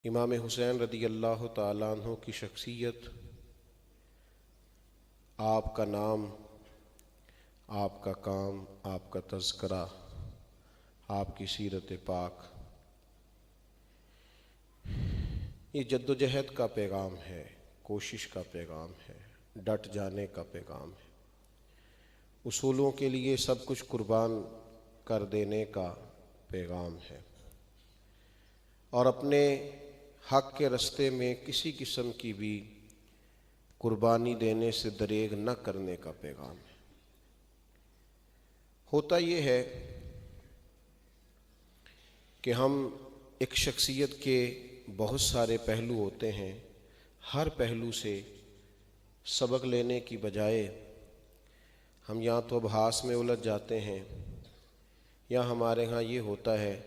امام حسین رضی اللہ تعالیٰ عنہ کی شخصیت، آپ کا نام، آپ کا کام، آپ کا تذکرہ، آپ کی سیرت پاک، یہ جد و جہد کا پیغام ہے، کوشش کا پیغام ہے، ڈٹ جانے کا پیغام ہے، اصولوں کے لیے سب کچھ قربان کر دینے کا پیغام ہے، اور اپنے حق کے رستے میں کسی قسم کی بھی قربانی دینے سے دریغ نہ کرنے کا پیغام ہے۔ ہوتا یہ ہے کہ ہم ایک شخصیت کے بہت سارے پہلو ہوتے ہیں، ہر پہلو سے سبق لینے کی بجائے ہم یا تو ابحاث میں الجھ جاتے ہیں، یا ہمارے ہاں یہ ہوتا ہے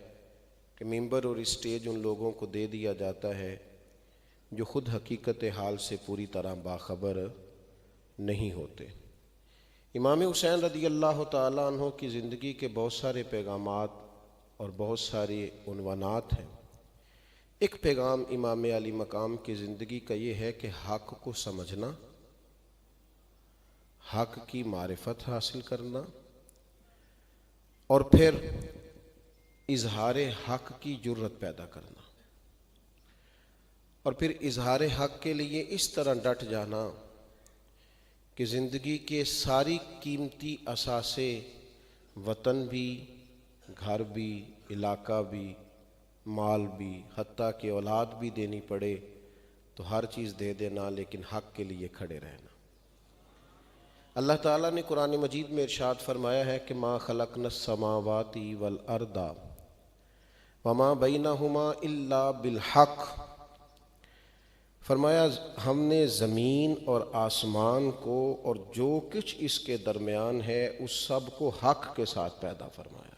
کہ ممبر اور اسٹیج ان لوگوں کو دے دیا جاتا ہے جو خود حقیقت حال سے پوری طرح باخبر نہیں ہوتے۔ امام حسین رضی اللہ تعالیٰ عنہ کی زندگی کے بہت سارے پیغامات اور بہت سارے عنوانات ہیں۔ ایک پیغام امام علی مقام کی زندگی کا یہ ہے کہ حق کو سمجھنا، حق کی معرفت حاصل کرنا، اور پھر اظہار حق کی جرت پیدا کرنا، اور پھر اظہار حق کے لیے اس طرح ڈٹ جانا کہ زندگی کے ساری قیمتی اثاثے، وطن بھی، گھر بھی، علاقہ بھی، مال بھی، حتیٰ کہ اولاد بھی دینی پڑے تو ہر چیز دے دینا، لیکن حق کے لیے کھڑے رہنا۔ اللہ تعالیٰ نے قرآن مجید میں ارشاد فرمایا ہے کہ ما خلقنا السماوات والارض وما بینہما الا بالحق، فرمایا ہم نے زمین اور آسمان کو اور جو کچھ اس کے درمیان ہے اس سب کو حق کے ساتھ پیدا فرمایا۔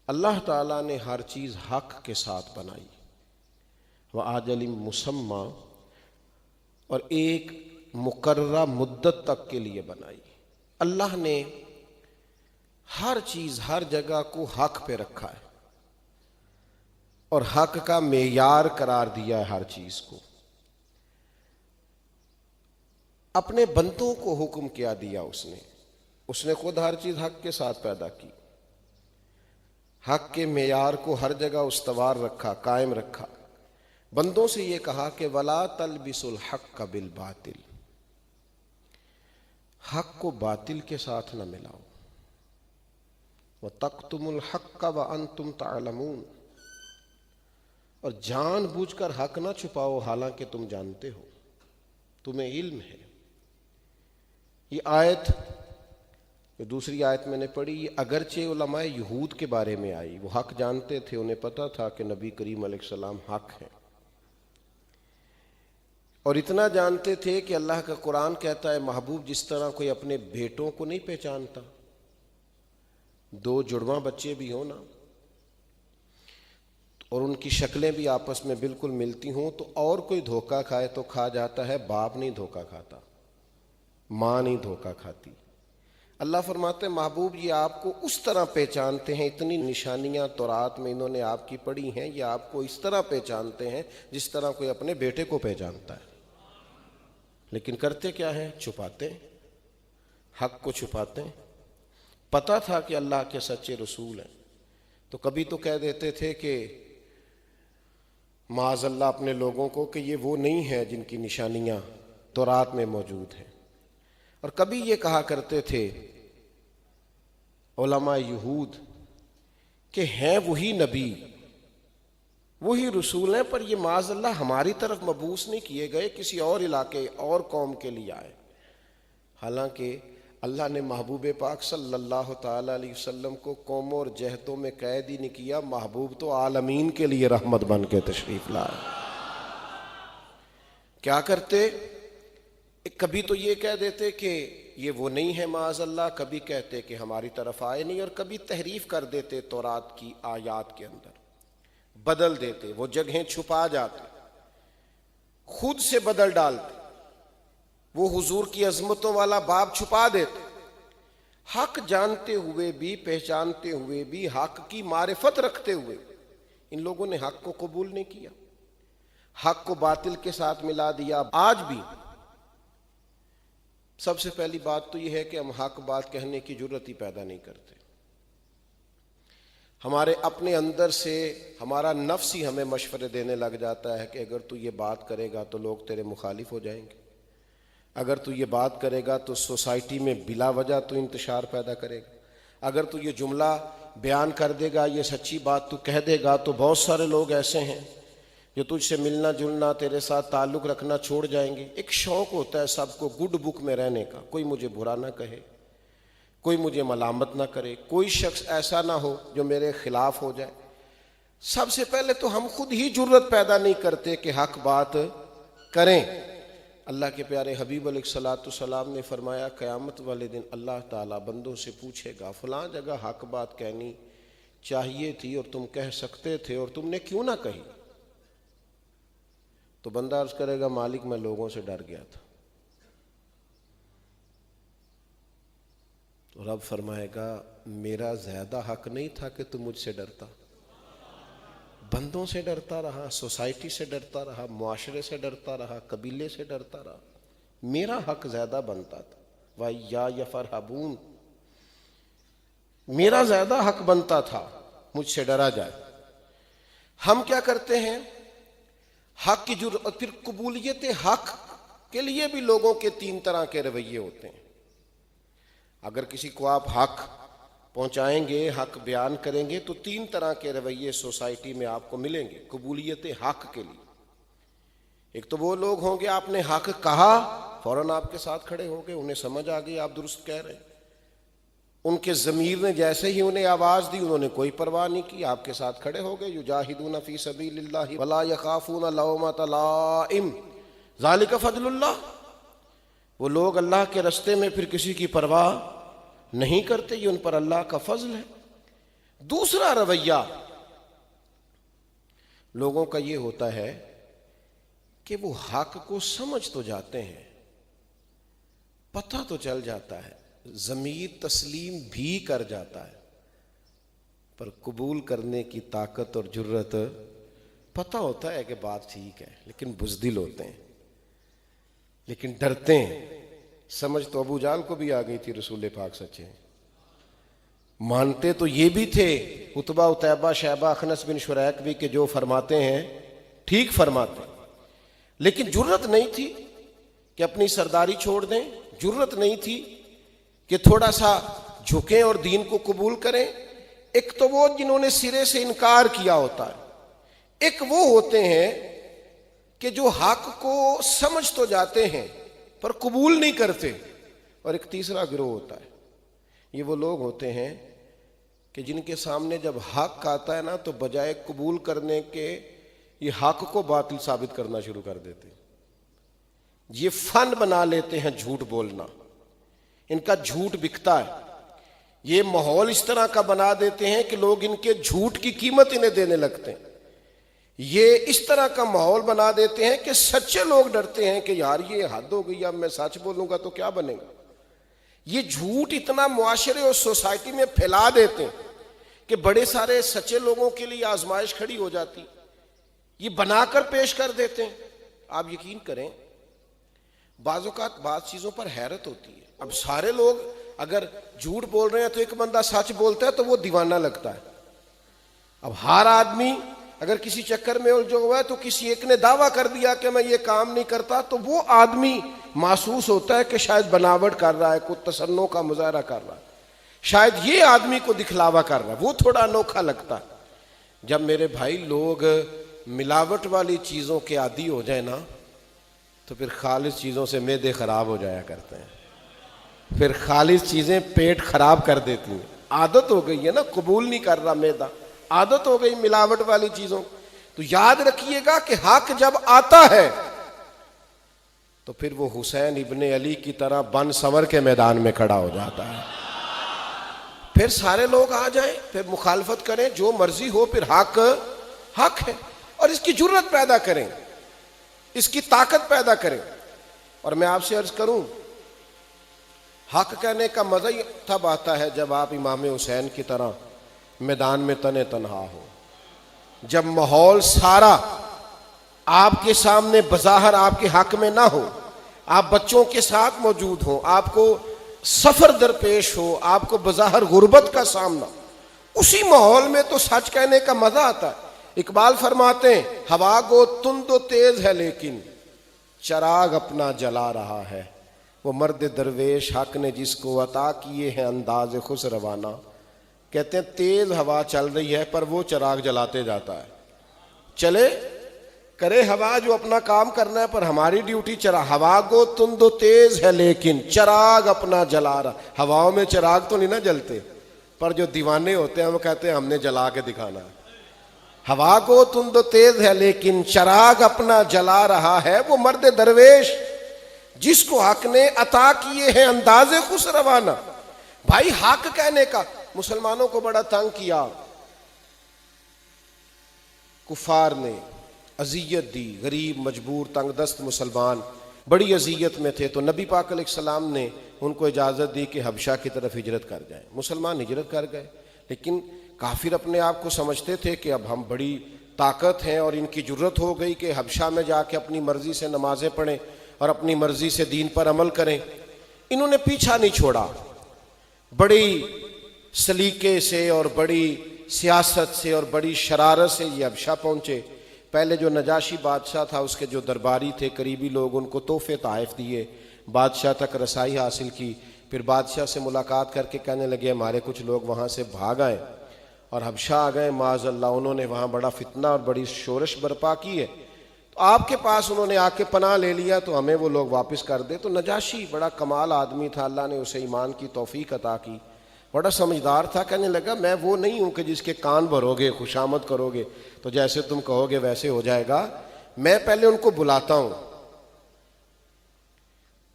اللہ تعالیٰ نے ہر چیز حق کے ساتھ بنائی، وَآجَلٍ مُّسَمَّى، اور ایک مقررہ مدت تک کے لیے بنائی۔ اللہ نے ہر چیز، ہر جگہ کو حق پہ رکھا ہے اور حق کا معیار قرار دیا ہے ہر چیز کو۔ اپنے بندوں کو حکم کیا دیا اس نے خود ہر چیز حق کے ساتھ پیدا کی، حق کے معیار کو ہر جگہ استوار رکھا، قائم رکھا۔ بندوں سے یہ کہا کہ وَلَا تَلْبِسُوا الْحَقَّ بِالْبَاطِلِ، حق کو باطل کے ساتھ نہ ملاؤ، وَتَقْتُمُوا الْحَقَّ وَأَنْتُمْ تَعْلَمُونَ، اور جان بوجھ کر حق نہ چھپاؤ حالانکہ تم جانتے ہو، تمہیں علم ہے۔ یہ آیت، جو دوسری آیت میں نے پڑھی، یہ اگرچہ علماء یہود کے بارے میں آئی، وہ حق جانتے تھے، انہیں پتہ تھا کہ نبی کریم علیہ السلام حق ہیں، اور اتنا جانتے تھے کہ اللہ کا قرآن کہتا ہے محبوب جس طرح کوئی اپنے بیٹوں کو نہیں پہچانتا، دو جڑواں بچے بھی ہوں نا اور ان کی شکلیں بھی آپس میں بالکل ملتی ہوں تو اور کوئی دھوکہ کھائے تو کھا جاتا ہے، باپ نہیں دھوکہ کھاتا، ماں نہیں دھوکہ کھاتی۔ اللہ فرماتے ہیں محبوب یہ آپ کو اس طرح پہچانتے ہیں، اتنی نشانیاں تورات میں انہوں نے آپ کی پڑھی ہیں، یہ آپ کو اس طرح پہچانتے ہیں جس طرح کوئی اپنے بیٹے کو پہچانتا ہے، لیکن کرتے کیا ہیں؟ چھپاتے ہیں، حق کو چھپاتے ہیں۔ پتہ تھا کہ اللہ کے سچے رسول ہیں تو کبھی تو کہہ دیتے تھے کہ معاذ اللہ اپنے لوگوں کو کہ یہ وہ نہیں ہے جن کی نشانیاں تورات میں موجود ہیں، اور کبھی یہ کہا کرتے تھے علماء یہود کہ ہیں وہی نبی، وہی رسول ہیں، پر یہ معاذ اللہ ہماری طرف مبعوث نہیں کیے گئے، کسی اور علاقے اور قوم کے لیے آئے۔ حالانکہ اللہ نے محبوب پاک صلی اللہ تعالیٰ علیہ وسلم کو قوموں اور جہتوں میں قید ہی نہیں کیا، محبوب تو عالمین کے لیے رحمت بن کے تشریف لائے۔ کیا کرتے؟ کبھی تو یہ کہہ دیتے کہ یہ وہ نہیں ہے معاذ اللہ، کبھی کہتے کہ ہماری طرف آئے نہیں، اور کبھی تحریف کر دیتے تورات کی آیات کے اندر، بدل دیتے، وہ جگہیں چھپا جاتے، خود سے بدل ڈالتے، وہ حضور کی عظمتوں والا باب چھپا دیتے، حق جانتے ہوئے بھی، پہچانتے ہوئے بھی، حق کی معرفت رکھتے ہوئے ان لوگوں نے حق کو قبول نہیں کیا، حق کو باطل کے ساتھ ملا دیا۔ آج بھی سب سے پہلی بات تو یہ ہے کہ ہم حق بات کہنے کی جرت ہی پیدا نہیں کرتے۔ ہمارے اپنے اندر سے ہمارا نفس ہی ہمیں مشورے دینے لگ جاتا ہے کہ اگر تو یہ بات کرے گا تو لوگ تیرے مخالف ہو جائیں گے، اگر تو یہ بات کرے گا تو سوسائٹی میں بلا وجہ تو انتشار پیدا کرے گا، اگر تو یہ جملہ بیان کر دے گا، یہ سچی بات تو کہہ دے گا تو بہت سارے لوگ ایسے ہیں جو تجھ سے ملنا جلنا، تیرے ساتھ تعلق رکھنا چھوڑ جائیں گے۔ ایک شوق ہوتا ہے سب کو گڈ بک میں رہنے کا، کوئی مجھے برا نہ کہے، کوئی مجھے ملامت نہ کرے، کوئی شخص ایسا نہ ہو جو میرے خلاف ہو جائے۔ سب سے پہلے تو ہم خود ہی جرت پیدا نہیں کرتے کہ حق بات کریں۔ اللہ کے پیارے حبیب علیہ الصلوۃ والسلام نے فرمایا قیامت والے دن اللہ تعالیٰ بندوں سے پوچھے گا فلاں جگہ حق بات کہنی چاہیے تھی اور تم کہہ سکتے تھے اور تم نے کیوں نہ کہی؟ تو بندہ عرض کرے گا مالک میں لوگوں سے ڈر گیا تھا۔ تو رب فرمائے گا میرا زیادہ حق نہیں تھا کہ تم مجھ سے ڈرتا؟ بندوں سے ڈرتا رہا، سوسائٹی سے ڈرتا رہا، معاشرے سے ڈرتا رہا، قبیلے سے ڈرتا رہا، میرا حق زیادہ بنتا تھا۔ وَإِيَّا يَفَرْحَبُونَ، میرا زیادہ حق بنتا تھا مجھ سے ڈرا جائے۔ ہم کیا کرتے ہیں؟ حق کی جرأت، پھر قبولیت حق کے لیے بھی لوگوں کے تین طرح کے رویے ہوتے ہیں۔ اگر کسی کو آپ حق پہنچائیں گے، حق بیان کریں گے تو تین طرح کے رویے سوسائٹی میں آپ کو ملیں گے قبولیت حق کے لیے۔ ایک تو وہ لوگ ہوں گے آپ نے حق کہا فوراً آپ کے ساتھ کھڑے ہوں گے، انہیں سمجھ آ گئی آپ درست کہہ رہے ہیں، ان کے ضمیر نے جیسے ہی انہیں آواز دی انہوں نے کوئی پرواہ نہیں کی، آپ کے ساتھ کھڑے ہو گئے۔ یجاہدون فی سبیل اللہ ولا یخافون لومۃ لائم ذالک فضل اللہ۔ وہ لوگ اللہ کے رستے میں پھر کسی کی پرواہ نہیں کرتے، یہ ان پر اللہ کا فضل ہے۔ دوسرا رویہ لوگوں کا یہ ہوتا ہے کہ وہ حق کو سمجھ تو جاتے ہیں، پتہ تو چل جاتا ہے، ضمیر تسلیم بھی کر جاتا ہے، پر قبول کرنے کی طاقت اور جرت، پتہ ہوتا ہے کہ بات ٹھیک ہے لیکن بزدل ہوتے ہیں، لیکن ڈرتے ہیں۔ سمجھ تو ابو جہل کو بھی آ گئی تھی رسول پاک سچے، مانتے تو یہ بھی تھے عتبہ عتیبہ شیبہ اخنس بن شریک بھی کہ جو فرماتے ہیں ٹھیک فرماتے ہیں، لیکن جرت نہیں تھی کہ اپنی سرداری چھوڑ دیں، جرت نہیں تھی کہ تھوڑا سا جھکیں اور دین کو قبول کریں۔ ایک تو وہ جنہوں نے سرے سے انکار کیا ہوتا ہے، ایک وہ ہوتے ہیں کہ جو حق کو سمجھ تو جاتے ہیں پر قبول نہیں کرتے، اور ایک تیسرا گروہ ہوتا ہے، یہ وہ لوگ ہوتے ہیں کہ جن کے سامنے جب حق آتا ہے نا تو بجائے قبول کرنے کے یہ حق کو باطل ثابت کرنا شروع کر دیتے ہیں، یہ فن بنا لیتے ہیں جھوٹ بولنا، ان کا جھوٹ بکتا ہے، یہ ماحول اس طرح کا بنا دیتے ہیں کہ لوگ ان کے جھوٹ کی قیمت انہیں دینے لگتے ہیں، یہ اس طرح کا ماحول بنا دیتے ہیں کہ سچے لوگ ڈرتے ہیں کہ یار یہ حد ہو گئی، اب میں سچ بولوں گا تو کیا بنے گا۔ یہ جھوٹ اتنا معاشرے اور سوسائٹی میں پھیلا دیتے ہیں کہ بڑے سارے سچے لوگوں کے لیے آزمائش کھڑی ہو جاتی، یہ بنا کر پیش کر دیتے ہیں۔ آپ یقین کریں بعض اوقات بعض چیزوں پر حیرت ہوتی ہے۔ اب سارے لوگ اگر جھوٹ بول رہے ہیں تو ایک بندہ سچ بولتا ہے تو وہ دیوانہ لگتا ہے۔ اب ہر آدمی اگر کسی چکر میں الجھا ہوا ہے تو کسی ایک نے دعویٰ کر دیا کہ میں یہ کام نہیں کرتا تو وہ آدمی محسوس ہوتا ہے کہ شاید بناوٹ کر رہا ہے، کوئی تصنع کا مظاہرہ کر رہا ہے، شاید یہ آدمی کو دکھلاوا کر رہا ہے، وہ تھوڑا انوکھا لگتا ہے۔ جب میرے بھائی لوگ ملاوٹ والی چیزوں کے عادی ہو جائیں نا تو پھر خالص چیزوں سے معدے خراب ہو جایا کرتے ہیں، پھر خالص چیزیں پیٹ خراب کر دیتی ہیں۔ عادت ہو گئی ہے نا، قبول نہیں کر رہا معدہ، عادت ہو گئی ملاوٹ والی چیزوں۔ تو یاد رکھیے گا کہ حق جب آتا ہے تو پھر وہ حسین ابن علی کی طرح بن سور کے میدان میں کھڑا ہو جاتا ہے، پھر سارے لوگ آ جائیں، پھر مخالفت کریں، جو مرضی ہو، پھر حق ہے، اور اس کی جرت پیدا کریں، اس کی طاقت پیدا کریں۔ اور میں آپ سے عرض کروں حق کہنے کا مزہ ہی تب آتا ہے جب آپ امام حسین کی طرح میدان میں تنہا ہو، جب ماحول سارا آپ کے سامنے بظاہر آپ کے حق میں نہ ہو، آپ بچوں کے ساتھ موجود ہوں، آپ کو سفر درپیش ہو، آپ کو بظاہر غربت کا سامنا، اسی ماحول میں تو سچ کہنے کا مزہ آتا ہے۔ اقبال فرماتے ہیں ہوا گو تند و تیز ہے لیکن چراغ اپنا جلا رہا ہے، وہ مرد درویش حق نے جس کو عطا کیے ہیں انداز خوش روانہ۔ کہتے ہیں تیز ہوا چل رہی ہے پر وہ چراغ جلاتے جاتا ہے۔ چلے کرے ہوا جو اپنا کام کرنا ہے، پر ہماری ڈیوٹی ہوا گو تند و تیز ہے لیکن چراغ اپنا جلا رہا۔ ہواؤں میں چراغ تو نہیں نہ جلتے، پر جو دیوانے ہوتے ہیں وہ کہتے ہیں ہم نے جلا کے دکھانا ہے۔ ہوا کو تند و تیز ہے لیکن چراغ اپنا جلا رہا ہے، وہ مرد درویش جس کو حق نے عطا کیے ہیں انداز خوش روانہ۔ بھائی حق کہنے کا مسلمانوں کو بڑا تنگ کیا، کفار نے اذیت دی، غریب مجبور تنگ دست مسلمان بڑی اذیت میں تھے، تو نبی پاک علیہ السلام نے ان کو اجازت دی کہ حبشہ کی طرف ہجرت کر جائیں۔ مسلمان ہجرت کر گئے، لیکن کافر اپنے آپ کو سمجھتے تھے کہ اب ہم بڑی طاقت ہیں، اور ان کی جرت ہو گئی کہ حبشہ میں جا کے اپنی مرضی سے نمازیں پڑھیں اور اپنی مرضی سے دین پر عمل کریں۔ انہوں نے پیچھا نہیں چھوڑا، بڑی سلیقے سے اور بڑی سیاست سے اور بڑی شرارت سے یہ حبشہ پہنچے۔ پہلے جو نجاشی بادشاہ تھا اس کے جو درباری تھے قریبی لوگ، ان کو تحفے تحائف دیے، بادشاہ تک رسائی حاصل کی۔ پھر بادشاہ سے ملاقات کر کے کہنے لگے ہمارے کچھ لوگ وہاں سے بھاگ آئے اور حبشہ آ گئے، معاذ اللہ انہوں نے وہاں بڑا فتنہ اور بڑی شورش برپا کی ہے، تو آپ کے پاس انہوں نے آ کے پناہ لے لیا، تو ہمیں وہ لوگ واپس کر دے۔ تو نجاشی بڑا کمال آدمی تھا، اللہ نے اسے ایمان کی توفیق عطا کی، بڑا سمجھدار تھا۔ کہنے لگا میں وہ نہیں ہوں کہ جس کے کان بھرو گے، خوشامد کرو گے تو جیسے تم کہو گے ویسے ہو جائے گا۔ میں پہلے ان کو بلاتا ہوں،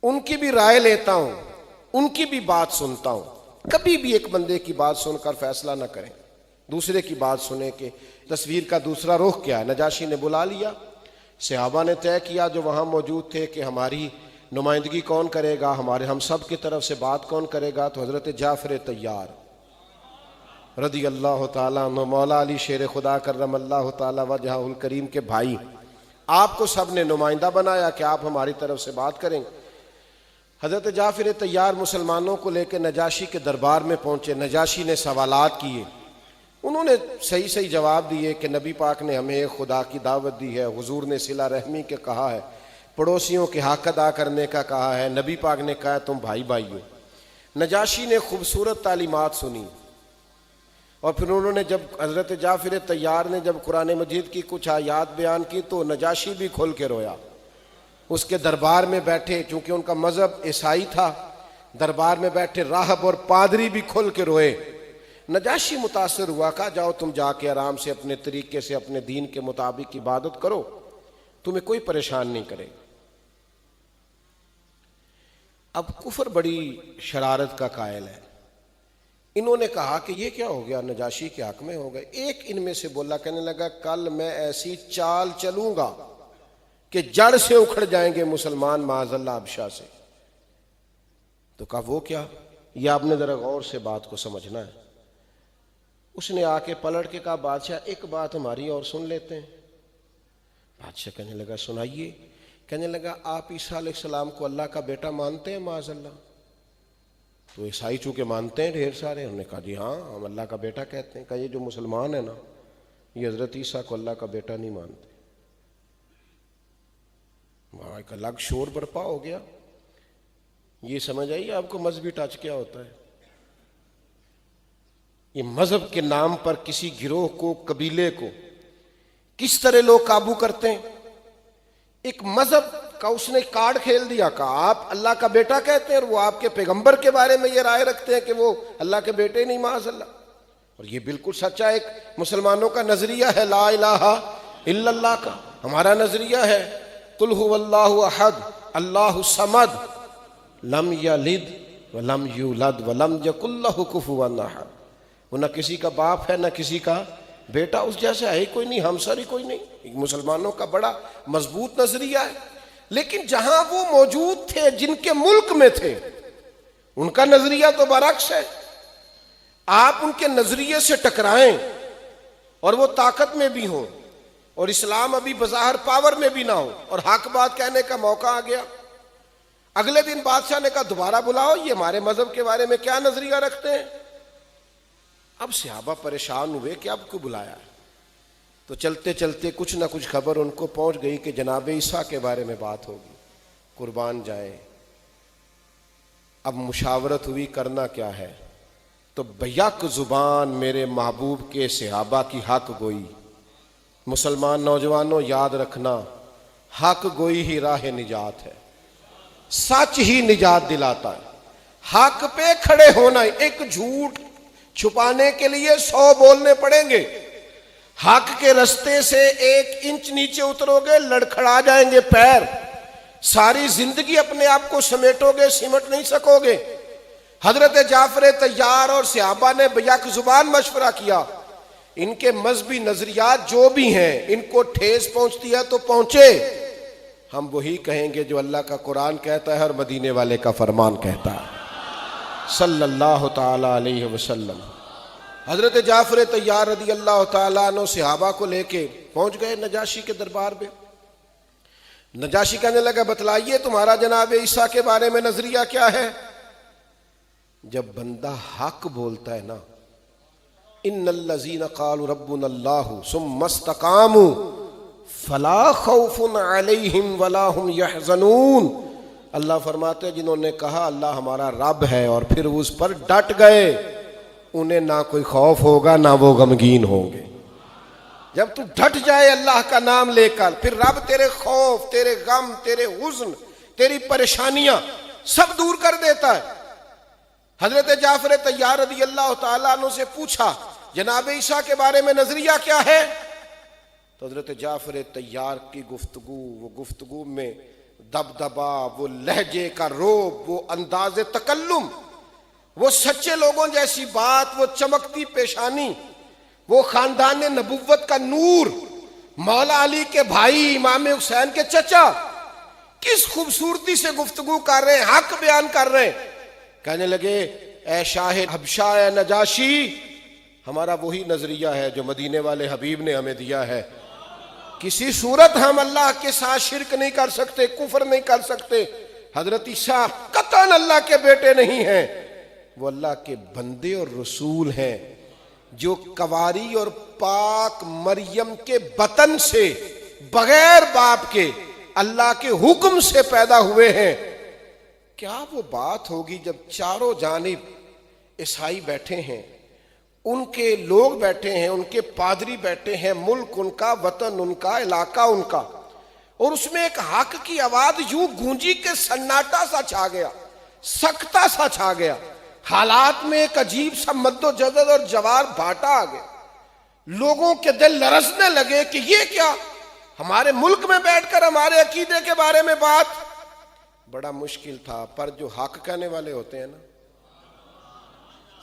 ان کی بھی رائے لیتا ہوں، ان کی بھی بات سنتا ہوں۔ کبھی بھی ایک بندے کی بات سن کر فیصلہ نہ کریں، دوسرے کی بات سنیں کہ تصویر کا دوسرا رخ کیا ہے۔ نجاشی نے بلا لیا، صحابہ نے طے کیا جو وہاں موجود تھے کہ ہماری نمائندگی کون کرے گا، ہم سب کی طرف سے بات کون کرے گا۔ تو حضرت جعفر طیار رضی اللہ تعالیٰ عنہ، مولا علی شیر خدا کرم اللہ تعالیٰ وجہہ الکریم کے بھائی، آپ کو سب نے نمائندہ بنایا کہ آپ ہماری طرف سے بات کریں۔ حضرت جعفر طیار مسلمانوں کو لے کے نجاشی کے دربار میں پہنچے۔ نجاشی نے سوالات کیے، انہوں نے صحیح صحیح جواب دیے کہ نبی پاک نے ہمیں خدا کی دعوت دی ہے، حضور نے صلہ رحمی کے کہا ہے، پڑوسیوں کے حق ادا کرنے کا کہا ہے، نبی پاک نے کہا تم بھائی بھائی ہو۔ نجاشی نے خوبصورت تعلیمات سنی، اور پھر انہوں نے جب حضرت جعفر طیار نے جب قرآن مجید کی کچھ آیات بیان کی تو نجاشی بھی کھل کے رویا۔ اس کے دربار میں بیٹھے، چونکہ ان کا مذہب عیسائی تھا، دربار میں بیٹھے راہب اور پادری بھی کھل کے روئے۔ نجاشی متاثر ہوا، کہا جاؤ تم جا کے آرام سے اپنے طریقے سے اپنے دین کے مطابق عبادت کرو، تمہیں کوئی پریشان نہیں کرے۔ اب کفر بڑی شرارت کا قائل ہے، انہوں نے کہا کہ یہ کیا ہو گیا، نجاشی کے حق میں ہو گئے۔ ایک ان میں سے بولا، کہنے لگا کل میں ایسی چال چلوں گا کہ جڑ سے اکھڑ جائیں گے مسلمان معاذ اللہ حبشہ سے۔ تو کہا وہ کیا، یہ آپ نے ذرا غور سے بات کو سمجھنا ہے۔ اس نے آ کے پلٹ کے کہا بادشاہ ایک بات ہماری اور سن لیتے ہیں۔ بادشاہ کہنے لگا سنائیے۔ کہنے لگا آپ عیسیٰ علیہ السلام کو اللہ کا بیٹا مانتے ہیں معاذ اللہ؟ تو عیسائی چونکہ مانتے ہیں ڈھیر سارے، انہوں نے کہا جی ہاں ہم اللہ کا بیٹا کہتے ہیں۔ کہا یہ جو مسلمان ہیں نا یہ حضرت عیسیٰ کو اللہ کا بیٹا نہیں مانتے۔ وہاں ایک الگ شور برپا ہو گیا۔ یہ سمجھ آئیے آپ کو مذہبی ٹچ کیا ہوتا ہے؟ یہ مذہب کے نام پر کسی گروہ کو، قبیلے کو کس طرح لوگ قابو کرتے ہیں۔ ایک مذہب کا اس نے کارڈ کھیل دیا، کہا آپ اللہ کا بیٹا کہتے ہیں اور وہ آپ کے پیغمبر کے بارے میں یہ رائے رکھتے ہیں کہ وہ اللہ کے بیٹے نہیں معاذ اللہ۔ اور یہ بالکل سچا ایک مسلمانوں کا نظریہ ہے، لا الہ الا اللہ کا ہمارا نظریہ ہے، قل هو اللہ احد اللہ الصمد لم یلد ولم یولد ولم یکن لہ کفوا احد۔ وہ نہ کسی کا باپ ہے نہ کسی کا بیٹا، اس جیسے ہے ہی کوئی نہیں، ہمسر ہی کوئی نہیں۔ مسلمانوں کا بڑا مضبوط نظریہ ہے، لیکن جہاں وہ موجود تھے جن کے ملک میں تھے ان کا نظریہ تو برعکس ہے۔ آپ ان کے نظریے سے ٹکرائیں اور وہ طاقت میں بھی ہوں اور اسلام ابھی بظاہر پاور میں بھی نہ ہو اور حق بات کہنے کا موقع آ گیا. اگلے دن بادشاہ نے کہا دوبارہ بلاؤ, یہ ہمارے مذہب کے بارے میں کیا نظریہ رکھتے ہیں. اب صحابہ پریشان ہوئے کہ اب کیوں بلایا ہے. تو چلتے چلتے کچھ نہ کچھ خبر ان کو پہنچ گئی کہ جناب عیسیٰ کے بارے میں بات ہوگی, قربان جائیں. اب مشاورت ہوئی کرنا کیا ہے. تو بیک زبان میرے محبوب کے صحابہ کی حق گوئی. مسلمان نوجوانوں یاد رکھنا, حق گوئی ہی راہ نجات ہے, سچ ہی نجات دلاتا ہے. حق پہ کھڑے ہونا, ایک جھوٹ چھپانے کے لیے 100 بولنے پڑیں گے. حق کے رستے سے 1 انچ نیچے اترو گے لڑکھڑا جائیں گے پیر. ساری زندگی اپنے آپ کو سمیٹو گے, سمٹ نہیں سکو گے. حضرت جعفر طیار اور صحابہ نے بیک زبان مشورہ کیا. ان کے مذہبی نظریات جو بھی ہیں ان کو ٹھیس پہنچتی ہے تو پہنچے, ہم وہی کہیں گے جو اللہ کا قرآن کہتا ہے اور مدینے والے کا فرمان کہتا ہے صلی اللہ تعالی علیہ وسلم. حضرت جعفر طیار رضی اللہ تعالیٰ عنہ صحابہ کو لے کے پہنچ گئے نجاشی کے دربار میں. نجاشی کہنے لگا بتلائیے تمہارا جناب عیسیٰ کے بارے میں نظریہ کیا ہے. جب بندہ حق بولتا ہے نا, ان الذین قالوا ربنا اللہ ثم استقاموا فلا خوف علیہم ولا هم یحزنون. اللہ فرماتے ہیں جنہوں نے کہا اللہ ہمارا رب ہے اور پھر اس پر ڈٹ گئے, انہیں نہ کوئی خوف ہوگا نہ وہ غمگین ہوں گے. جب تو ڈٹ جائے اللہ کا نام لے کر, پھر رب تیرے خوف, تیرے غم, تیرے حزن, تیری پریشانیاں سب دور کر دیتا ہے. حضرت جعفر طیار رضی اللہ تعالیٰ عنہ سے پوچھا جناب عیسیٰ کے بارے میں نظریہ کیا ہے. تو حضرت جعفر طیار کی گفتگو, وہ گفتگو میں دبدبا, وہ لہجے کا روب, وہ انداز تکلم, وہ سچے لوگوں جیسی بات, وہ چمکتی پیشانی, وہ خاندان نبوت کا نور, مولا علی کے بھائی امام حسین کے چچا, کس خوبصورتی سے گفتگو کر رہے ہیں, حق بیان کر رہے ہیں. کہنے لگے اے شاہ حبشہ, اے نجاشی, ہمارا وہی نظریہ ہے جو مدینے والے حبیب نے ہمیں دیا ہے. کسی صورت ہم اللہ کے ساتھ شرک نہیں کر سکتے, کفر نہیں کر سکتے. حضرت عیسیٰ قطعاً اللہ کے بیٹے نہیں ہیں, وہ اللہ کے بندے اور رسول ہیں جو کواری اور پاک مریم کے بطن سے بغیر باپ کے اللہ کے حکم سے پیدا ہوئے ہیں. کیا وہ بات ہوگی جب چاروں جانب عیسائی بیٹھے ہیں, ان کے لوگ بیٹھے ہیں, ان کے پادری بیٹھے ہیں, ملک ان کا, وطن ان کا, علاقہ ان کا, اور اس میں ایک حق کی آواز یوں گونجی کہ سناٹا سا چھا گیا, سکتہ سا چھا گیا. حالات میں ایک عجیب سا مد و جزر اور جوار بھاٹا آ گیا. لوگوں کے دل لرزنے لگے کہ یہ کیا, ہمارے ملک میں بیٹھ کر ہمارے عقیدے کے بارے میں بات. بڑا مشکل تھا, پر جو حق کہنے والے ہوتے ہیں نا,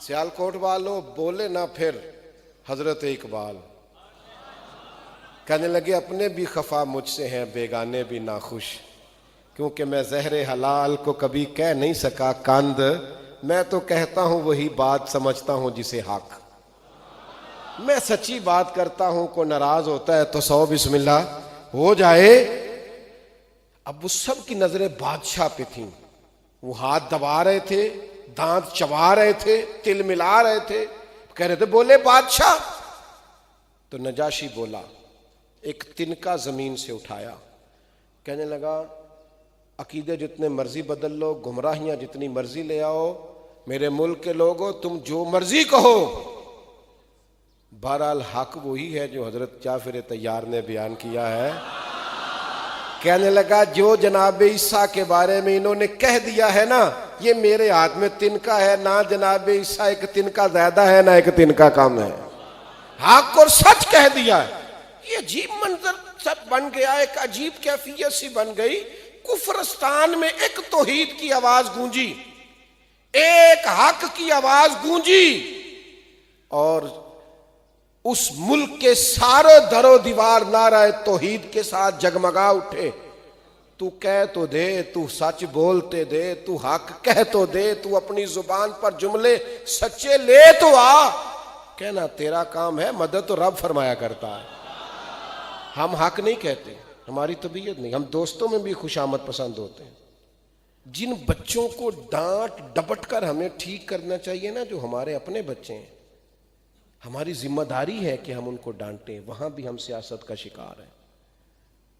سیالکوٹ والوں بولے نہ پھر حضرت اقبال. کہنے لگے اپنے بھی خفا مجھ سے ہیں بیگانے بھی ناخوش, کیونکہ میں زہر حلال کو کبھی کہہ نہیں سکا کاند, میں تو کہتا ہوں وہی بات سمجھتا ہوں جسے حق. میں سچی بات کرتا ہوں, کو ناراض ہوتا ہے تو 100 بسم اللہ ہو جائے. اب وہ سب کی نظریں بادشاہ پہ تھیں, وہ ہاتھ دبا رہے تھے, دانت چبا رہے تھے, تل ملا رہے تھے, کہہ رہے تھے بولے بادشاہ. تو نجاشی بولا, ایک تنکا زمین سے اٹھایا, کہنے لگا عقیدے جتنے مرضی بدل لو, گمراہیاں جتنی مرضی لے آؤ, میرے ملک کے لوگوں تم جو مرضی کہو, بہرحال حق وہی ہے جو حضرت جعفر طیار نے بیان کیا ہے. کہنے لگا جو جناب عیسیٰ کے بارے میں انہوں نے کہہ دیا ہے نا, یہ میرے ہاتھ میں تنکا ہے, نہ جناب عیسیٰ ایک تنکا زیادہ ہے نہ ایک تنکا کم ہے, حق اور سچ کہہ دیا ہے. یہ عجیب منظر سب بن گیا, ایک عجیب کیفیت سی بن گئی. کفرستان میں ایک توحید کی آواز گونجی, ایک حق کی آواز گونجی, اور اس ملک کے سارے در و دیوار نعرہ توحید کے ساتھ جگمگا اٹھے. تو کہہ تو دے, تو سچ بولتے دے, تو حق کہہ تو دے, تو اپنی زبان پر جملے سچے لے تو آ. کہنا تیرا کام ہے، مدد تو رب فرمایا کرتا ہے. ہم حق نہیں کہتے، ہماری طبیعت نہیں. ہم دوستوں میں بھی خوشامد پسند ہوتے ہیں. جن بچوں کو ڈانٹ ڈپٹ کر ہمیں ٹھیک کرنا چاہیے نا، جو ہمارے اپنے بچے ہیں، ہماری ذمہ داری ہے کہ ہم ان کو ڈانٹیں. وہاں بھی ہم سیاست کا شکار ہیں.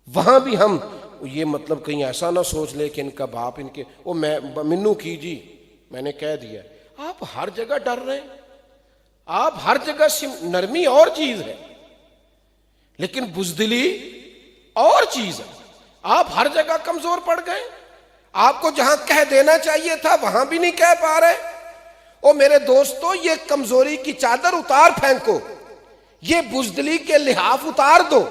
وہاں بھی ہم یہ مطلب کہیں ایسا نہ سوچ لے کہ ان کا باپ ان کے وہ منو کی جی میں نے کہہ دیا. آپ ہر جگہ ڈر رہے ہیں، آپ ہر جگہ نرمی اور چیز ہے لیکن بزدلی اور چیز ہے. آپ ہر جگہ کمزور پڑ گئے. آپ کو جہاں کہہ دینا چاہیے تھا وہاں بھی نہیں کہہ پا رہے. او میرے دوستو، یہ کمزوری کی چادر اتار پھینکو، یہ بزدلی کے لحاف اتار دو.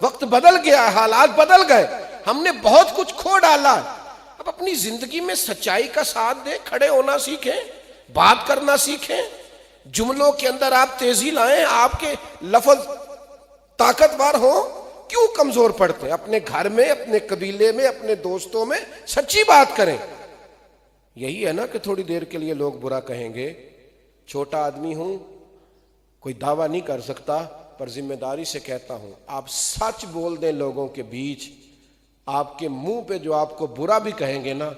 وقت بدل گیا، حالات بدل گئے، ہم نے بہت کچھ کھو ڈالا. اب اپنی زندگی میں سچائی کا ساتھ دیں، کھڑے ہونا سیکھیں، بات کرنا سیکھیں، جملوں کے اندر آپ تیزی لائیں، آپ کے لفظ طاقتور ہوں. کیوں کمزور پڑتے ہیں؟ اپنے گھر میں، اپنے قبیلے میں، اپنے دوستوں میں سچی بات کریں. یہی ہے نا کہ تھوڑی دیر کے لیے لوگ برا کہیں گے. چھوٹا آدمی ہوں، کوئی دعویٰ نہیں کر سکتا، پر ذمہ داری سے کہتا ہوں، آپ سچ بول دیں لوگوں کے بیچ. آپ کے منہ پہ جو آپ کو برا بھی کہیں گے نا،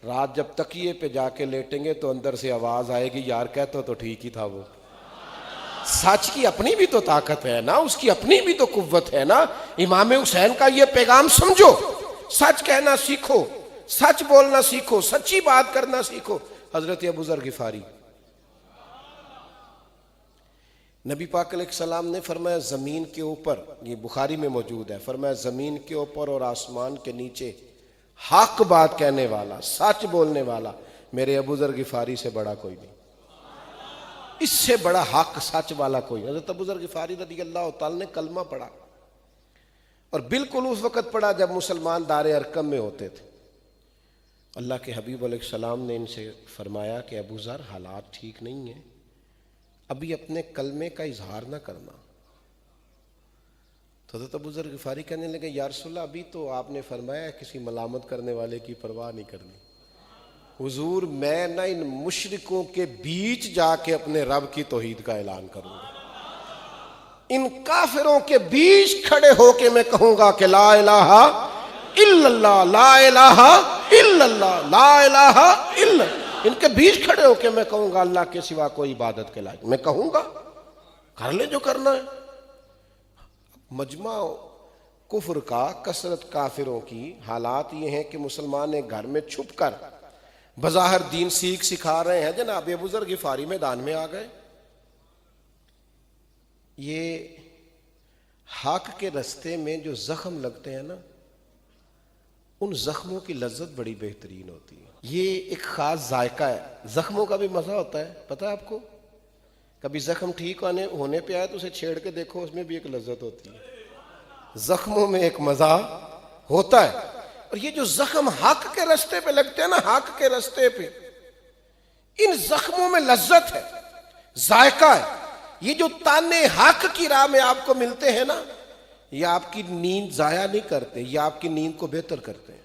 رات جب تکیے پہ جا کے لیٹیں گے تو اندر سے آواز آئے گی، یار کہتا تو ٹھیک ہی تھا. وہ سچ کی اپنی بھی تو طاقت ہے نا، اس کی اپنی بھی تو قوت ہے نا. امام حسین کا یہ پیغام سمجھو، سچ کہنا سیکھو، سچ بولنا سیکھو، سچی بات کرنا سیکھو. حضرت ابوذر غفاری، نبی پاک علیہ السلام نے فرمایا زمین کے اوپر، یہ بخاری میں موجود ہے، فرمایا زمین کے اوپر اور آسمان کے نیچے حق بات کہنے والا، سچ بولنے والا میرے ابوذر غفاری سے بڑا کوئی نہیں. اس سے بڑا حق سچ والا کوئی. حضرت ابوذر غفاری رضی اللہ تعالی نے کلمہ پڑھا، اور بالکل اس وقت پڑھا جب مسلمان دار ارقم میں ہوتے تھے. اللہ کے حبیب علیہ السلام نے ان سے فرمایا کہ ابوذر حالات ٹھیک نہیں ہیں، ابھی اپنے کلمے کا اظہار نہ کرنا. تو حضرت ابوذر غفاری کہنے لگے یا رسول اللہ، ابھی تو آپ نے فرمایا کسی ملامت کرنے والے کی پرواہ نہیں کرنی. حضور میں نہ ان مشرکوں کے بیچ جا کے اپنے رب کی توحید کا اعلان کروں گا، ان کافروں کے بیچ کھڑے ہو کے میں کہوں گا کہ لا الہ الا اللہ، لا الہ الا اللہ، لا الہ الا اللہ. ان کے بیچ کھڑے ہو کے میں کہوں گا اللہ کے سوا کوئی عبادت کے لائق. میں کہوں گا کر لے جو کرنا ہے. مجمع کفر کا، کثرت کافروں کی حالات یہ ہیں کہ مسلمان ایک گھر میں چھپ کر بظاہر دین سکھا رہے ہیں. جناب ابوذر غفاری میدان میں آ گئے. یہ حق کے رستے میں جو زخم لگتے ہیں نا، ان زخموں کی لذت بڑی بہترین ہوتی ہے. یہ ایک خاص ذائقہ ہے. زخموں کا بھی مزہ ہوتا ہے، پتہ ہے آپ کو؟ کبھی زخم ٹھیک ہونے پہ آئے تو اسے چھیڑ کے دیکھو، اس میں بھی ایک لذت ہوتی ہے. زخموں میں ایک مزہ ہوتا ہے. اور یہ جو زخم حق کے رستے پہ لگتے ہیں نا، حق کے رستے پہ، ان زخموں میں لذت ہے، ذائقہ ہے. یہ جو تانے حق کی راہ میں آپ کو ملتے ہیں نا، یہ آپ کی نیند ضائع نہیں کرتے، یہ آپ کی نیند کو بہتر کرتے ہیں.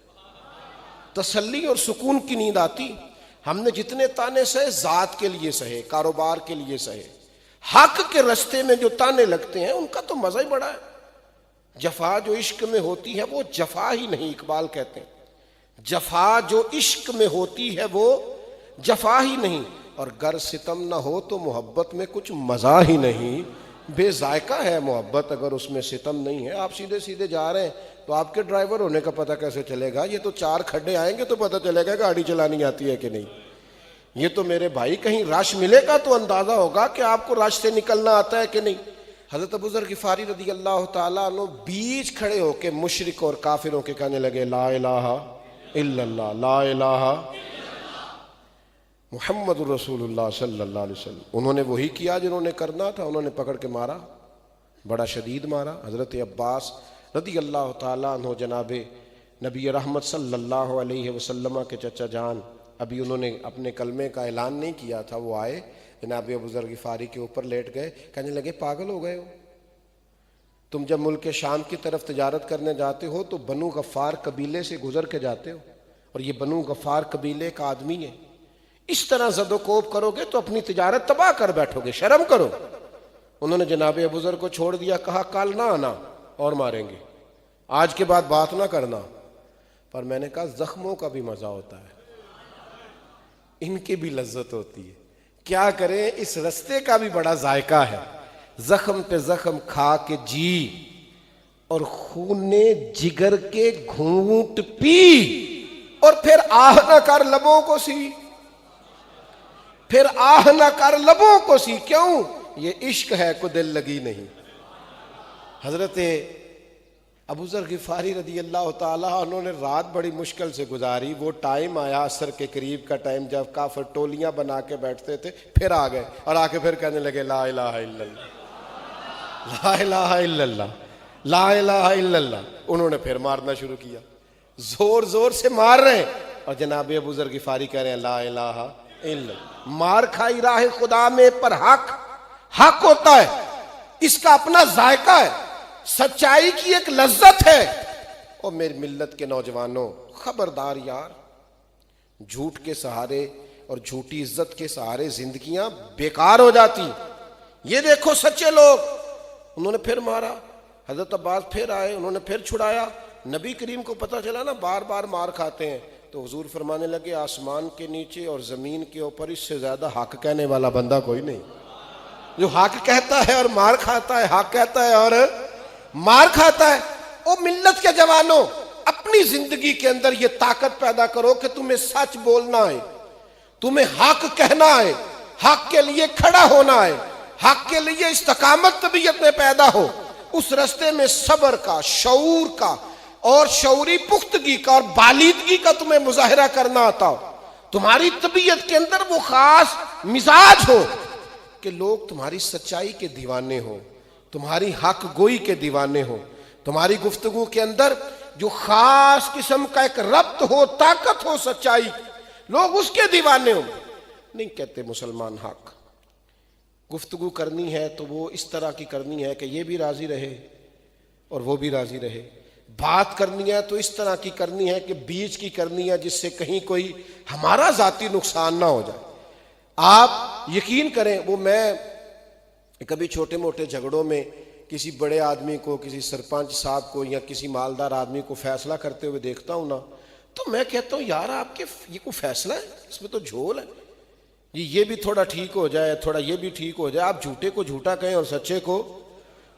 تسلی اور سکون کی نیند آتی. ہم نے جتنے تانے سہے ذات کے لیے سہے، کاروبار کے لیے سہے، حق کے رستے میں جو تانے لگتے ہیں ان کا تو مزہ ہی بڑا ہے. جفا جو عشق میں ہوتی ہے وہ جفا ہی نہیں، اقبال کہتے ہیں جفا جو عشق میں ہوتی ہے وہ جفا ہی نہیں. اور گر ستم نہ ہو تو محبت میں کچھ مزہ ہی نہیں. بے ذائقہ ہے محبت اگر اس میں ستم نہیں ہے. آپ سیدھے سیدھے جا رہے ہیں تو آپ کے ڈرائیور ہونے کا پتہ کیسے چلے گا؟ یہ تو 4 کھڈے آئیں گے تو پتہ چلے گا گاڑی چلانی آتی ہے کہ نہیں. یہ تو میرے بھائی کہیں رش ملے گا تو اندازہ ہوگا کہ آپ کو رش سے نکلنا آتا ہے کہ نہیں. حضرت ابوذر غفاری رضی اللہ تعالیٰ عنہ بیچ کھڑے ہو کے مشرک اور کافروں کے کہنے لگے لا الہ الا اللہ، لا الہ محمد رسول اللہ صلی اللہ علیہ وسلم. انہوں نے وہی کیا جنہوں نے کرنا تھا. انہوں نے پکڑ کے مارا، بڑا شدید مارا. حضرت عباس رضی اللہ تعالیٰ عنہ جناب نبی رحمت صلی اللہ علیہ وسلم کے چچا جان، ابھی انہوں نے اپنے کلمے کا اعلان نہیں کیا تھا، وہ آئے جناب ابوذر غفاری کے اوپر لیٹ گئے. کہنے لگے پاگل ہو گئے ہو؟ تم جب ملک شام کی طرف تجارت کرنے جاتے ہو تو بنو غفار قبیلے سے گزر کے جاتے ہو، اور یہ بنو غفار قبیلے کا آدمی ہے. اس طرح زد و کوب کرو گے تو اپنی تجارت تباہ کر بیٹھو گے. شرم کرو. انہوں نے جناب ابوذر کو چھوڑ دیا، کہا کل نہ آنا اور ماریں گے، آج کے بعد بات نہ کرنا۔ پر میں نے کہا زخموں کا بھی مزہ ہوتا ہے، ان کی بھی لذت ہوتی ہے، کیا کریں، اس رستے کا بھی بڑا ذائقہ ہے۔ زخم پہ زخم کھا کے جی اور خون جگر کے گھونٹ پی، اور پھر آہ نہ کر لبوں کو سی، پھر آہ نہ کر لبوں کو سی، کیوں؟ یہ عشق ہے کو دل لگی نہیں۔ حضرت ابوذر غفاری رضی اللہ تعالیٰ انہوں نے رات بڑی مشکل سے گزاری، وہ ٹائم آیا عصر کے قریب کا ٹائم جب کافر ٹولیاں بنا کے بیٹھتے تھے، پھر آ گئے اور آ کے پھر کہنے لگے لا الہ الا اللہ، لا الہ الا اللہ، لا الہ الا اللہ۔ انہوں نے پھر مارنا شروع کیا، زور زور سے مار رہے ہیں، اور جناب ابوذر غفاری کہہ رہے ہیں لا الہ الا اللہ۔ مار کھائی راہ خدا میں پر حق ہوتا ہے، اس کا اپنا ذائقہ ہے، سچائی کی ایک لذت ہے۔ اور میری ملت کے نوجوانوں خبردار یار، جھوٹ کے سہارے اور جھوٹی عزت کے سہارے زندگیاں بیکار ہو جاتی۔ یہ دیکھو سچے لوگ، انہوں نے پھر مارا، حضرت عباس پھر آئے، انہوں نے پھر چھڑایا۔ نبی کریم کو پتہ چلا نا بار بار مار کھاتے ہیں، تو حضور فرمانے لگے آسمان کے نیچے اور زمین کے اوپر اس سے زیادہ حق کہنے والا بندہ کوئی نہیں، جو حق کہتا ہے اور مار کھاتا ہے، حق کہتا ہے اور مار کھاتا ہے۔ او ملت کے جوانوں، اپنی زندگی کے اندر یہ طاقت پیدا کرو کہ تمہیں سچ بولنا ہے، تمہیں حق کہنا ہے، حق کے لیے کھڑا ہونا ہے، حق کے لیے استقامت طبیعت میں پیدا ہو، اس رستے میں صبر کا، شعور کا اور شعوری پختگی کا اور بالیدگی کا تمہیں مظاہرہ کرنا آتا ہو، تمہاری طبیعت کے اندر وہ خاص مزاج ہو کہ لوگ تمہاری سچائی کے دیوانے ہوں، تمہاری حق گوئی کے دیوانے ہوں، تمہاری گفتگو کے اندر جو خاص قسم کا ایک ربط ہو، طاقت ہو سچائی، لوگ اس کے دیوانے ہوں۔ نہیں کہتے مسلمان حق، گفتگو کرنی ہے تو وہ اس طرح کی کرنی ہے کہ یہ بھی راضی رہے اور وہ بھی راضی رہے، بات کرنی ہے تو اس طرح کی کرنی ہے کہ بیچ کی کرنی ہے جس سے کہیں کوئی ہمارا ذاتی نقصان نہ ہو جائے۔ آپ یقین کریں، وہ میں کبھی چھوٹے موٹے جھگڑوں میں کسی بڑے آدمی کو، کسی سرپنچ صاحب کو یا کسی مالدار آدمی کو فیصلہ کرتے ہوئے دیکھتا ہوں نا، تو میں کہتا ہوں یار آپ کے یہ کوئی فیصلہ ہے، اس میں تو جھول ہے، یہ بھی تھوڑا ٹھیک ہو جائے، تھوڑا یہ بھی ٹھیک ہو جائے، آپ جھوٹے کو جھوٹا کہیں اور سچے کو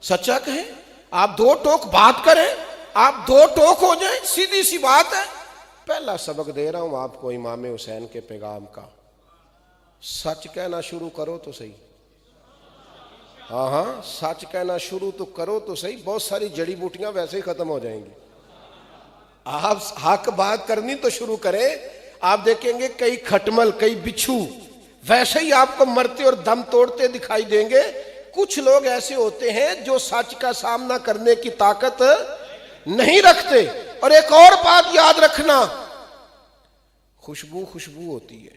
سچا کہیں، آپ دو ٹوک بات کریں، آپ دو ٹوک ہو جائیں، سیدھی سی بات ہے۔ پہلا سبق دے رہا ہوں آپ کو امام حسین کے پیغام کا، سچ کہنا شروع کرو تو صحیح، ہاں سچ کہنا شروع تو کرو تو صحیح، بہت ساری جڑی بوٹیاں ویسے ہی ختم ہو جائیں گی۔ آپ حق بات کرنی تو شروع کریں، آپ دیکھیں گے کئی کھٹمل، کئی بچھو ویسے ہی آپ کو مرتے اور دم توڑتے دکھائی دیں گے۔ کچھ لوگ ایسے ہوتے ہیں جو سچ کا سامنا کرنے کی طاقت نہیں رکھتے۔ اور ایک اور بات یاد رکھنا، خوشبو ہوتی ہے،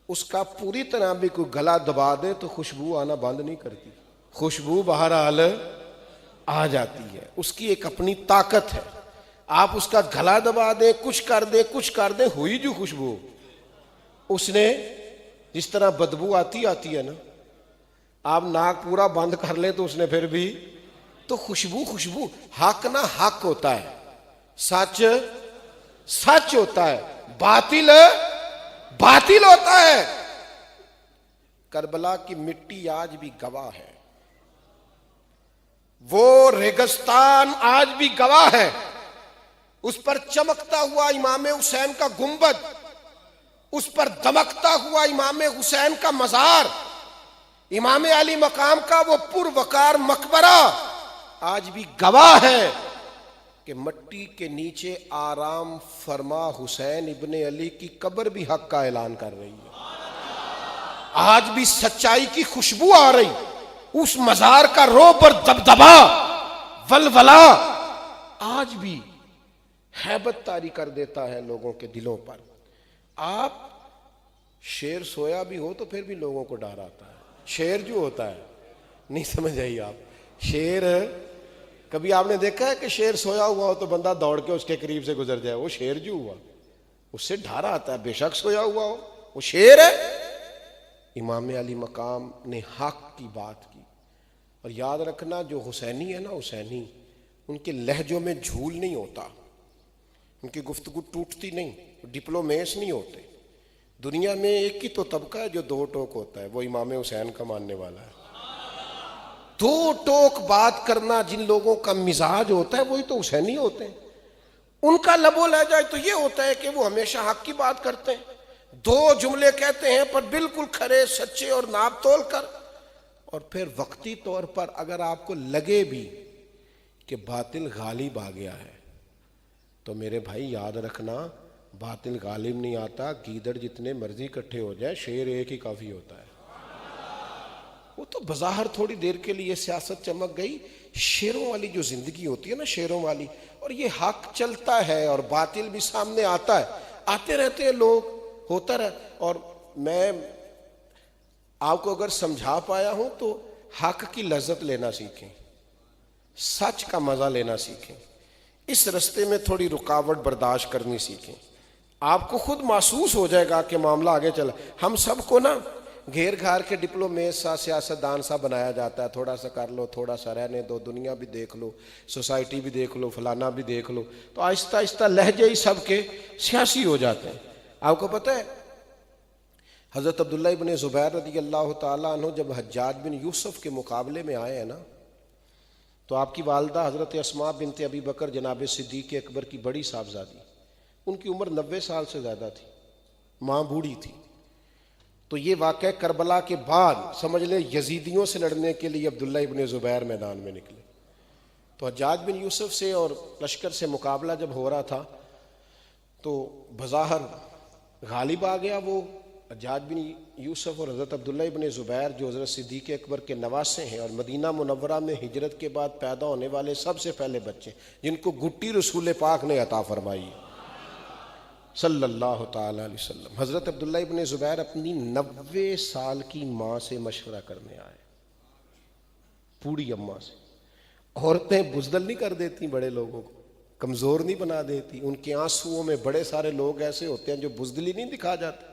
اس کا پوری طرح بھی کوئی گلا دبا دے تو خوشبو آنا بند نہیں کرتی، خوشبو بہرحال آ جاتی ہے، اس کی ایک اپنی طاقت ہے۔ آپ اس کا گلا دبا دیں، کچھ کر دیں، ہوئی جو خوشبو، اس نے جس طرح بدبو آتی ہے نا، آپ ناک پورا بند کر لیں تو اس نے پھر بھی تو خوشبو حق نہ حق ہوتا ہے، سچ ہوتا ہے، باطل ہوتا ہے۔ کربلا کی مٹی آج بھی گواہ ہے، وہ ریگستان آج بھی گواہ ہے، اس پر چمکتا ہوا امام حسین کا گنبد، اس پر دمکتا ہوا امام حسین کا مزار، امام علی مقام کا وہ پروقار مقبرہ آج بھی گواہ ہے کہ مٹی کے نیچے آرام فرما حسین ابن علی کی قبر بھی حق کا اعلان کر رہی ہے، آج بھی سچائی کی خوشبو آ رہی، اس مزار کا روب اور دبدبا ولولہ آج بھی ہیبت طاری کر دیتا ہے لوگوں کے دلوں پر۔ آپ شیر سویا بھی ہو تو پھر بھی لوگوں کو ڈر آتا ہے، شیر جو ہوتا ہے، نہیں سمجھ آئی آپ، شیر کبھی آپ نے دیکھا ہے کہ شیر سویا ہوا ہو تو بندہ دوڑ کے اس کے قریب سے گزر جائے؟ وہ شیر جو ہوا اس سے ڈر آتا ہے، بے شک سویا ہوا ہو، وہ شیر ہے۔ امام علی مقام نے حق کی بات کی. اور یاد رکھنا جو حسینی ہے نا، حسینی ان کے لہجوں میں جھول نہیں ہوتا، ان کی گفتگو ٹوٹتی نہیں، ڈپلومیس نہیں ہوتے. دنیا میں ایک ہی تو طبقہ ہے جو دو ٹوک ہوتا ہے، وہ امام حسین کا ماننے والا ہے. دو ٹوک بات کرنا جن لوگوں کا مزاج ہوتا ہے وہی تو حسینی ہوتے ہیں. ان کا لب و لہجہ تو یہ ہوتا ہے کہ وہ ہمیشہ حق کی بات کرتے ہیں، دو جملے کہتے ہیں پر بالکل کھرے سچے اور ناپ تول کر. اور پھر وقتی طور پر اگر آپ کو لگے بھی کہ باطل غالب آ گیا ہے تو میرے بھائی یاد رکھنا، باطل غالب نہیں آتا. گیدڑ جتنے مرضی اکٹھے ہو جائے، شیر ایک ہی کافی ہوتا ہے. وہ تو بظاہر تھوڑی دیر کے لیے سیاست چمک گئی، شیروں والی جو زندگی ہوتی ہے نا، شیروں والی، اور یہ حق چلتا ہے اور باطل بھی سامنے آتا ہے، آتے رہتے ہیں لوگ، ہوتا رہتا. اور میں آپ کو اگر سمجھا پایا ہوں تو حق کی لذت لینا سیکھیں، سچ کا مزہ لینا سیکھیں، اس رستے میں تھوڑی رکاوٹ برداشت کرنی سیکھیں. آپ کو خود محسوس ہو جائے گا کہ معاملہ آگے چلا. ہم سب کو نا گھیر گھار کے ڈپلومیٹ سا، سیاستدان سا بنایا جاتا ہے، تھوڑا سا کر لو، تھوڑا سا رہنے دو، دنیا بھی دیکھ لو، سوسائٹی بھی دیکھ لو، فلانا بھی دیکھ لو. تو آہستہ آہستہ لہجے ہی سب کے سیاسی ہو جاتے ہیں. آپ کو پتہ ہے حضرت عبداللہ ابن زبیر رضی اللہ تعالیٰ عنہ جب حجاج بن یوسف کے مقابلے میں آئے ہیں نا، تو آپ کی والدہ حضرت اسماء بنت ابی بکر جناب صدیق اکبر کی بڑی صاحبزادی، ان کی عمر 90 سال سے زیادہ تھی، ماں بوڑھی تھی. تو یہ واقعہ کربلا کے بعد سمجھ لیں یزیدیوں سے لڑنے کے لیے عبداللہ ابن زبیر میدان میں نکلے. تو حجاج بن یوسف سے اور لشکر سے مقابلہ جب ہو رہا تھا تو بظاہر غالب آ گیا وہ حجاج بن یوسف اور حضرت عبداللہ ابن زبیر جو حضرت صدیق اکبر کے نواسے ہیں اور مدینہ منورہ میں ہجرت کے بعد پیدا ہونے والے سب سے پہلے بچے جن کو گٹی رسول پاک نے عطا فرمائی صلی اللہ تعالی علیہ وسلم. حضرت عبداللہ ابن زبیر اپنی 90 سال کی ماں سے مشورہ کرنے آئے، بوڑھی اماں سے. عورتیں بزدل نہیں کر دیتی بڑے لوگوں کو، کمزور نہیں بنا دیتی. ان کے آنسوؤں میں بڑے سارے لوگ ایسے ہوتے ہیں جو بزدلی نہیں دکھا جاتے.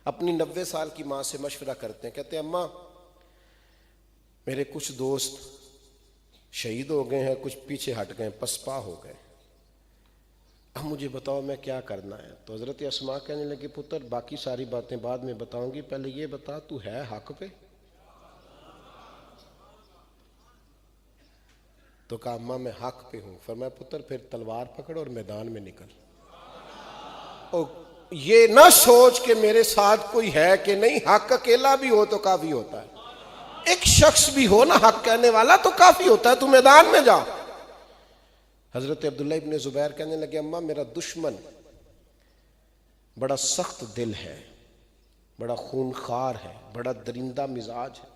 اپنی 90 سال کی ماں سے مشورہ کرتے ہیں، کہتے ہیں اماں میرے کچھ دوست شہید ہو گئے ہیں، کچھ پیچھے ہٹ گئے، پسپا ہو گئے، اب مجھے بتاؤ میں کیا کرنا ہے. تو حضرت اسماء کہنے لگے پتر باقی ساری باتیں بعد میں بتاؤں گی، پہلے یہ بتا تو ہے حق پہ؟ تو کہا اماں میں حق پہ ہوں. فرمایا پتر پھر تلوار پکڑ اور میدان میں نکل، اور یہ نہ سوچ کہ میرے ساتھ کوئی ہے کہ نہیں، حق اکیلا بھی ہو تو کافی ہوتا ہے، ایک شخص بھی ہو نا حق کہنے والا تو کافی ہوتا ہے، تو میدان میں جا. حضرت عبداللہ ابن زبیر کہنے لگے اماں میرا دشمن بڑا سخت دل ہے، بڑا خونخوار ہے، بڑا درندہ مزاج ہے،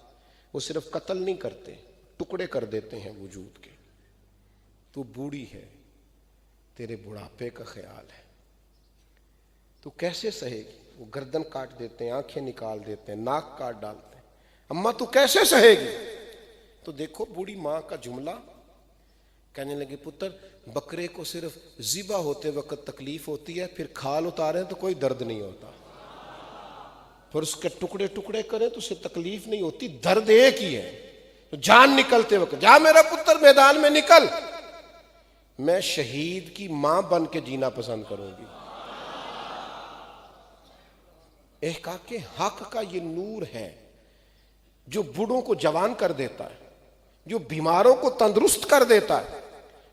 وہ صرف قتل نہیں کرتے، ٹکڑے کر دیتے ہیں وجود کے. تو بوڑھی ہے، تیرے بڑھاپے کا خیال ہے، تو کیسے سہے گی؟ وہ گردن کاٹ دیتے ہیں، آنکھیں نکال دیتے ہیں، ناک کاٹ ڈالتے ہیں. اماں تو کیسے سہے گی؟ تو دیکھو بوڑھی ماں کا جملہ. کہنے لگے پتر بکرے کو صرف ذبح ہوتے وقت تکلیف ہوتی ہے، پھر کھال اتاریں تو کوئی درد نہیں ہوتا، پھر اس کے ٹکڑے ٹکڑے کریں تو اسے تکلیف نہیں ہوتی، درد ایک ہی ہے. تو جان نکلتے وقت جا میرا پتر میدان میں نکل، میں شہید کی ماں بن کے جینا پسند کروں گی. احقاق حق کا یہ نور ہے جو بوڑھوں کو جوان کر دیتا ہے، جو بیماروں کو تندرست کر دیتا ہے.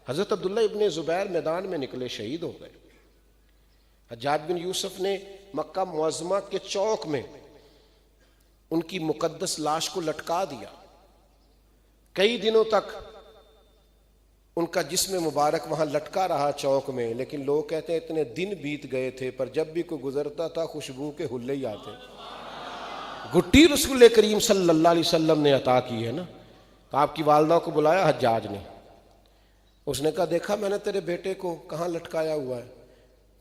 حضرت عبداللہ ابن زبیر میدان میں نکلے، شہید ہو گئے. حجاج بن یوسف نے مکہ معظمہ کے چوک میں ان کی مقدس لاش کو لٹکا دیا. کئی دنوں تک ان کا جسم مبارک وہاں لٹکا رہا چوک میں، لیکن لوگ کہتے ہیں اتنے دن بیت گئے تھے پر جب بھی کوئی گزرتا تھا خوشبو کے حلے ہی آتے. گٹی رسول کریم صلی اللہ علیہ وسلم نے عطا کی ہے نا. آپ کی والدہ کو بلایا حجاج نے، اس نے کہا دیکھا میں نے تیرے بیٹے کو کہاں لٹکایا ہوا ہے.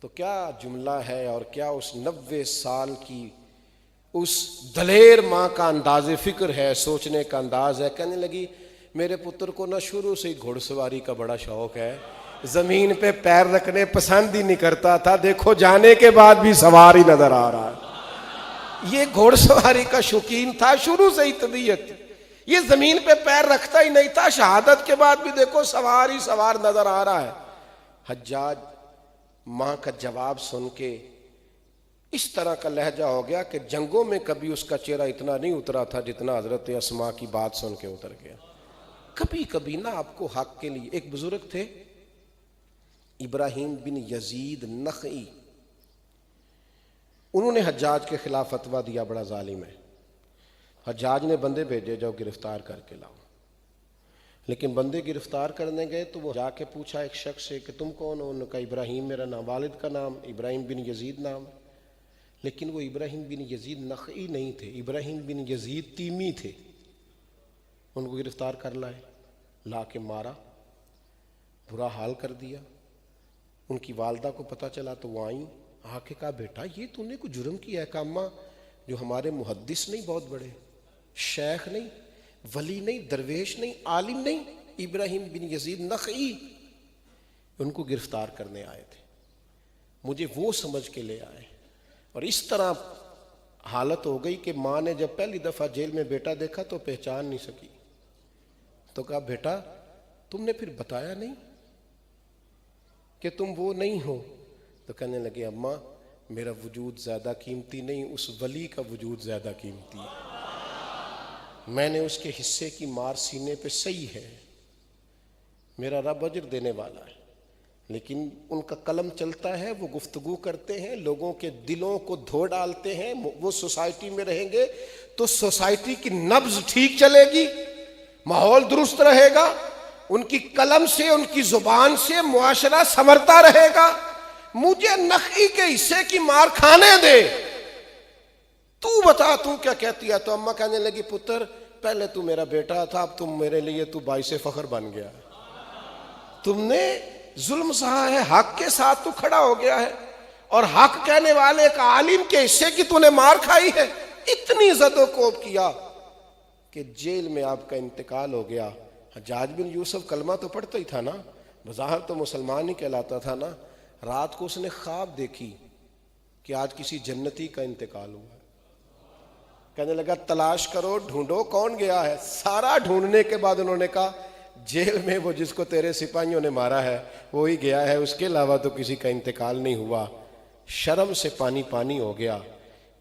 تو کیا جملہ ہے اور کیا اس 90 سال کی اس دلیر ماں کا انداز فکر ہے، سوچنے کا انداز ہے. کہنے لگی میرے پتر کو نہ شروع سے ہی گھوڑ سواری کا بڑا شوق ہے، زمین پہ پیر رکھنے پسند ہی نہیں کرتا تھا، دیکھو جانے کے بعد بھی سوار ہی نظر آ رہا ہے. یہ گھوڑ سواری کا شوقین تھا، شروع سے ہی طبیعت تھی، یہ زمین پہ پیر رکھتا ہی نہیں تھا۔ شہادت کے بعد بھی دیکھو سوار ہی سوار نظر آ رہا ہے۔ حجاج ماں کا جواب سن کے اس طرح کا لہجہ ہو گیا کہ جنگوں میں کبھی اس کا چہرہ اتنا نہیں اترا تھا جتنا حضرت اسماء کی بات سن کے اتر گیا۔ کبھی کبھی نا آپ کو حق کے لیے، ایک بزرگ تھے ابراہیم بن یزید نخعی، انہوں نے حجاج کے خلاف فتویٰ دیا بڑا ظالم ہے۔ حجاج نے بندے بھیجے جاؤ گرفتار کر کے لاؤ، لیکن بندے گرفتار کرنے گئے تو وہ جا کے پوچھا ایک شخص سے کہ تم کون ہو؟ انہوں نے کہا ابراہیم میرا نام، والد کا نام ابراہیم بن یزید نام، لیکن وہ ابراہیم بن یزید نخعی نہیں تھے، ابراہیم بن یزید تیمی تھے۔ ان کو گرفتار کر لائے، لا کے مارا، برا حال کر دیا۔ ان کی والدہ کو پتہ چلا تو وہ آئیں، آ کے کہا بیٹا یہ تو نے کوئی جرم کیا ہے؟ کہا اماں جو ہمارے محدث نہیں بہت بڑے، شیخ نہیں، ولی نہیں، درویش نہیں، عالم نہیں، ابراہیم بن یزید نخعی، ان کو گرفتار کرنے آئے تھے، مجھے وہ سمجھ کے لے آئے۔ اور اس طرح حالت ہو گئی کہ ماں نے جب پہلی دفعہ جیل میں بیٹا دیکھا تو پہچان نہیں سکی، تو کہا بیٹا تم نے پھر بتایا نہیں کہ تم وہ نہیں ہو؟ تو کہنے لگے اماں میرا وجود زیادہ قیمتی نہیں، اس ولی کا وجود زیادہ قیمتی ہے، میں نے اس کے حصے کی مار سینے پہ صحیح ہے، میرا رب اجر دینے والا ہے، لیکن ان کا قلم چلتا ہے، وہ گفتگو کرتے ہیں، لوگوں کے دلوں کو دھو ڈالتے ہیں، وہ سوسائٹی میں رہیں گے تو سوسائٹی کی نبض ٹھیک چلے گی، ماحول درست رہے گا، ان کی قلم سے ان کی زبان سے معاشرہ سنورتا رہے گا۔ مجھے نخعی کے حصے کی مار کھانے دے، تو بتا تو کیا کہتی ہے؟ تو اماں کہنے لگی پتر پہلے تو میرا بیٹا تھا، اب تم میرے لیے تو باعث فخر بن گیا، تم نے ظلم سہا ہے، حق کے ساتھ تو کھڑا ہو گیا ہے، اور حق کہنے والے ایک عالم کے حصے کی تو نے مار کھائی ہے۔ اتنی زد و کوب کیا کہ جیل میں آپ کا انتقال ہو گیا۔ حجاج بن یوسف کلمہ تو پڑھتا ہی تھا نا، بظاہر تو مسلمان ہی کہلاتا تھا نا، رات کو اس نے خواب دیکھی کہ آج کسی جنتی کا انتقال ہوا ہے۔ کہنے لگا تلاش کرو، ڈھونڈو کون گیا ہے۔ سارا ڈھونڈنے کے بعد انہوں نے کہا جیل میں وہ جس کو تیرے سپاہیوں نے مارا ہے وہی گیا ہے، اس کے علاوہ تو کسی کا انتقال نہیں ہوا۔ شرم سے پانی پانی ہو گیا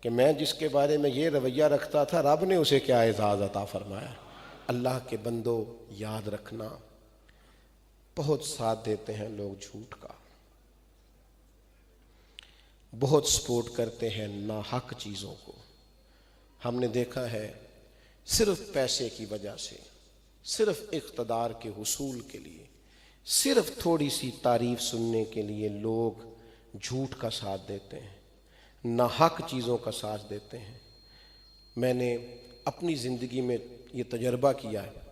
کہ میں جس کے بارے میں یہ رویہ رکھتا تھا رب نے اسے کیا اعزاز عطا فرمایا۔ اللہ کے بندو یاد رکھنا، بہت ساتھ دیتے ہیں لوگ جھوٹ کا، بہت سپورٹ کرتے ہیں ناحق چیزوں کو۔ ہم نے دیکھا ہے صرف پیسے کی وجہ سے، صرف اقتدار کے حصول کے لیے، صرف تھوڑی سی تعریف سننے کے لیے لوگ جھوٹ کا ساتھ دیتے ہیں، ناحق چیزوں کا ساتھ دیتے ہیں۔ میں نے اپنی زندگی میں یہ تجربہ کیا ہے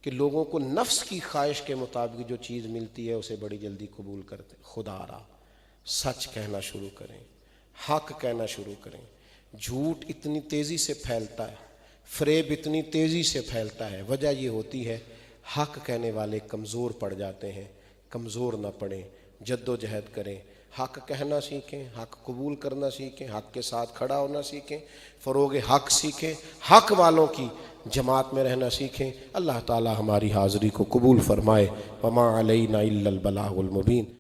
کہ لوگوں کو نفس کی خواہش کے مطابق جو چیز ملتی ہے اسے بڑی جلدی قبول کرتے ہیں۔ خدا را سچ کہنا شروع کریں، حق کہنا شروع کریں۔ جھوٹ اتنی تیزی سے پھیلتا ہے، فریب اتنی تیزی سے پھیلتا ہے، وجہ یہ ہوتی ہے حق کہنے والے کمزور پڑ جاتے ہیں۔ کمزور نہ پڑیں، جد و جہد کریں، حق کہنا سیکھیں، حق قبول کرنا سیکھیں، حق کے ساتھ کھڑا ہونا سیکھیں، فروغ حق سیکھیں، حق والوں کی جماعت میں رہنا سیکھیں۔ اللہ تعالی ہماری حاضری کو قبول فرمائے۔ وما علینا الا البلاغ المبین۔